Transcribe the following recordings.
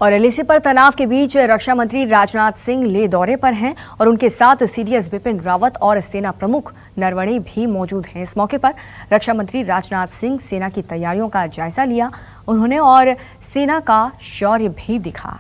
और एलएसी पर तनाव के बीच रक्षा मंत्री राजनाथ सिंह लेह दौरे पर हैं और उनके साथ सीडीएस बिपिन रावत और सेना प्रमुख नरवणे भी मौजूद हैं। इस मौके पर रक्षा मंत्री राजनाथ सिंह सेना की तैयारियों का जायजा लिया उन्होंने और सेना का शौर्य भी दिखा।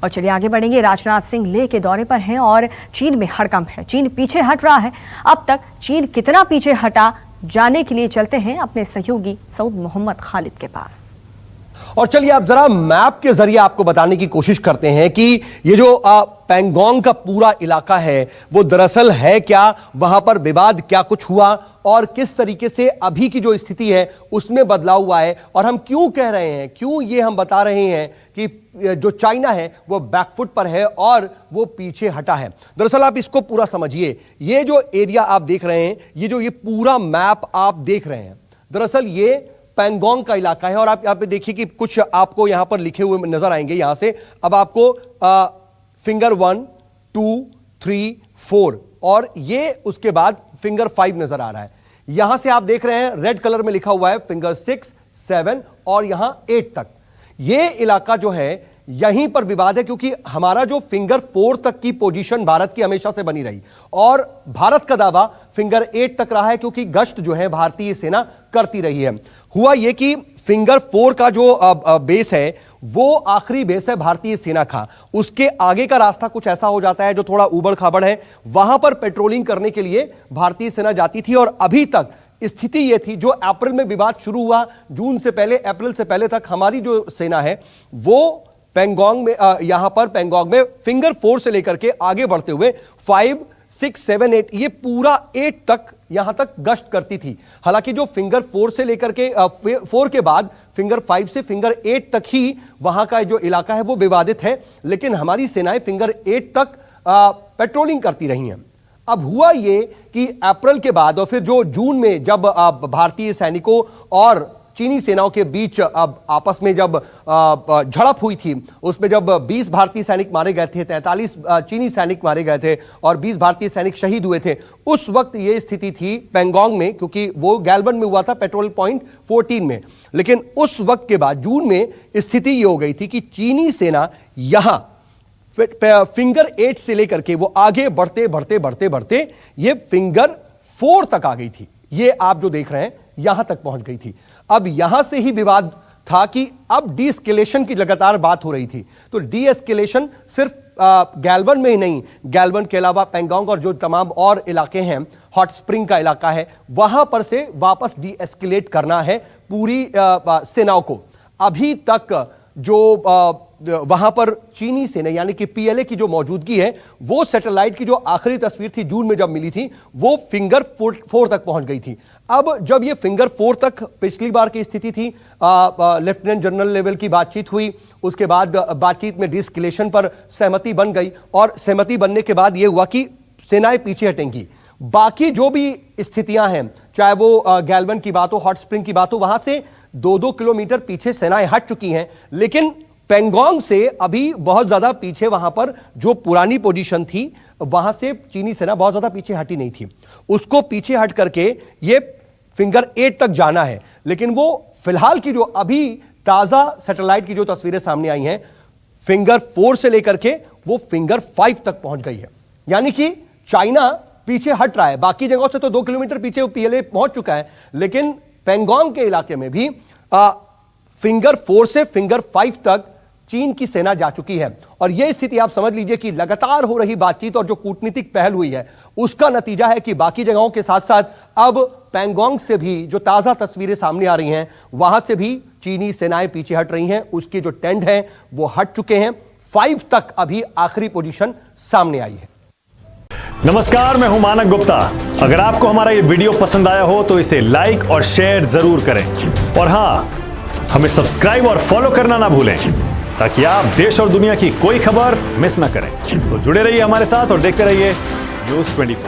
और चलिए आगे बढ़ेंगे। राजनाथ सिंह लेह के दौरे पर हैं और चीन में हड़कंप है। चीन पीछे हट रहा है। अब तक चीन कितना पीछे हटा जाने के लिए चलते हैं अपने सहयोगी सऊद मोहम्मद खालिद के पास। और चलिए आप जरा मैप के जरिए आपको बताने की कोशिश करते हैं कि ये जो पैंगोंग का पूरा इलाका है वो दरअसल है क्या, वहां पर विवाद क्या कुछ हुआ और किस तरीके से अभी की जो स्थिति है उसमें बदलाव हुआ है, और हम क्यों कह रहे हैं, क्यों ये हम बता रहे हैं कि जो चाइना है वो बैकफुट पर है और वो पीछे हटा है। दरअसल आप इसको पूरा समझिए। ये जो एरिया आप देख रहे हैं, ये पूरा मैप आप देख रहे हैं, दरअसल ये पैंगोंग का इलाका है। और आप यहां पे देखिए कि कुछ आपको यहां पर लिखे हुए नजर आएंगे। यहां से अब आपको फिंगर 1, 2, 3, 4 और ये उसके बाद फिंगर 5 नजर आ रहा है। यहां से आप देख रहे हैं रेड कलर में लिखा हुआ है फिंगर 6, 7 और यहां 8 तक। ये इलाका जो है यहीं पर विवाद है, क्योंकि हमारा जो फिंगर 4 तक की पोजीशन भारत की हमेशा से बनी रही और भारत का दावा फिंगर 8 तक रहा है, क्योंकि गश्त जो है भारतीय सेना करती रही है। हुआ यह कि फिंगर 4 का जो बेस है वो आखिरी बेस है भारतीय सेना का। उसके आगे का रास्ता कुछ ऐसा हो जाता है जो थोड़ा उबड़ खाबड़ है। वहां पर पेट्रोलिंग करने के लिए भारतीय सेना जाती थी और अभी तक स्थिति यह थी, जो अप्रैल में विवाद शुरू हुआ, जून से पहले, अप्रैल से पहले तक हमारी जो सेना है वो पैंगोंग में यहां पर पैंगोंग में फिंगर 4 से लेकर के आगे बढ़ते हुए 5, 6, 7, 8 ये पूरा 8 तक यहां तक गश्त करती थी। हालांकि जो फिंगर 4 से लेकर के 4 के बाद फिंगर 5 से फिंगर 8 तक ही वहां का जो इलाका है वो विवादित है, लेकिन हमारी सेनाएं फिंगर 8 तक पेट्रोलिंग करती रही हैं। अब हुआ ये कि अप्रैल के बाद और फिर जो जून में जब भारतीय सैनिकों और चीनी सेनाओं के बीच अब आपस में जब झड़प हुई थी, उसमें जब 20 भारतीय सैनिक मारे गए थे, 43 चीनी सैनिक मारे गए थे और 20 भारतीय सैनिक शहीद हुए थे, उस वक्त ये स्थिति थी पैंगोंग में, क्योंकि वो गैल्वन में हुआ था पेट्रोल पॉइंट 14 में। लेकिन उस वक्त के बाद जून में स्थिति ये हो गई थी कि चीनी सेना यहां फिंगर 8 से लेकर के वो आगे बढ़ते बढ़ते बढ़ते बढ़ते ये फिंगर 4 तक आ गई थी। ये आप जो देख रहे हैं यहां तक पहुंच गई थी। अब यहां से ही विवाद था कि अब डी एस्केलेशन की लगातार बात हो रही थी। तो डी एस्केलेशन सिर्फ गैल्वन में ही नहीं, गैल्वन के अलावा पैंगोंग और जो तमाम और इलाके हैं, हॉट स्प्रिंग का इलाका है, वहां पर से वापस डी एस्केलेट करना है पूरी सेनाओं को। अभी तक जो वहां पर चीनी सेना यानी कि पीएलए की जो मौजूदगी है, वो सैटेलाइट की जो आखिरी तस्वीर थी जून में जब मिली थी वो फिंगर 4 तक पहुंच गई थी। अब जब ये फिंगर 4 तक पिछली बार की स्थिति थी, लेफ्टिनेंट जनरल लेवल की बातचीत हुई, उसके बाद बातचीत में डिस्कलेशन पर सहमति बन गई और सहमति बनने के बाद यह हुआ कि सेनाएं पीछे हटेंगी। बाकी जो भी स्थितियां हैं, चाहे वो गैल्वन की बात हो, हॉट स्प्रिंग की बात हो, वहां से 2-2 किलोमीटर पीछे सेनाएं हट चुकी हैं। लेकिन पैंगोंग से अभी बहुत ज्यादा पीछे, वहां पर जो पुरानी पोजीशन थी वहां से चीनी सेना बहुत ज्यादा पीछे हटी नहीं थी। उसको पीछे हट करके ये फिंगर 8 तक जाना है। लेकिन वो फिलहाल की जो अभी ताजा सैटेलाइट की जो तस्वीरें सामने आई हैं, फिंगर 4 से लेकर के वो फिंगर 5 तक पहुंच गई है। यानी कि चाइना पीछे हट रहा है। बाकी जगहों से तो 2 किलोमीटर पीछे वो पीएलए पहुंच चुका है, लेकिन पैंगोंग के इलाके में भी फिंगर 4 से फिंगर 5 तक चीन की सेना जा चुकी है। और यह स्थिति आप समझ लीजिए कि लगातार हो रही बातचीत और जो कूटनीतिक पहल हुई है उसका नतीजा है कि बाकी जगहों के साथ साथ अब पैंगोंग से भी जो ताजा तस्वीरें सामने आ रही हैं, वहां से भी चीनी सेनाएं पीछे हट रही हैं। उसके जो टेंट हैं वो हट चुके हैं। 5 तक अभी आखिरी पोजीशन सामने आई है। नमस्कार, मैं हूं मानक गुप्ता। अगर आपको हमारा ये वीडियो पसंद आया हो तो इसे लाइक और शेयर जरूर करें, और हां, हमें सब्सक्राइब और फॉलो करना ना भूलें ताकि आप देश और दुनिया की कोई खबर मिस ना करें। तो जुड़े रहिए हमारे साथ और देखते रहिए न्यूज़ 24।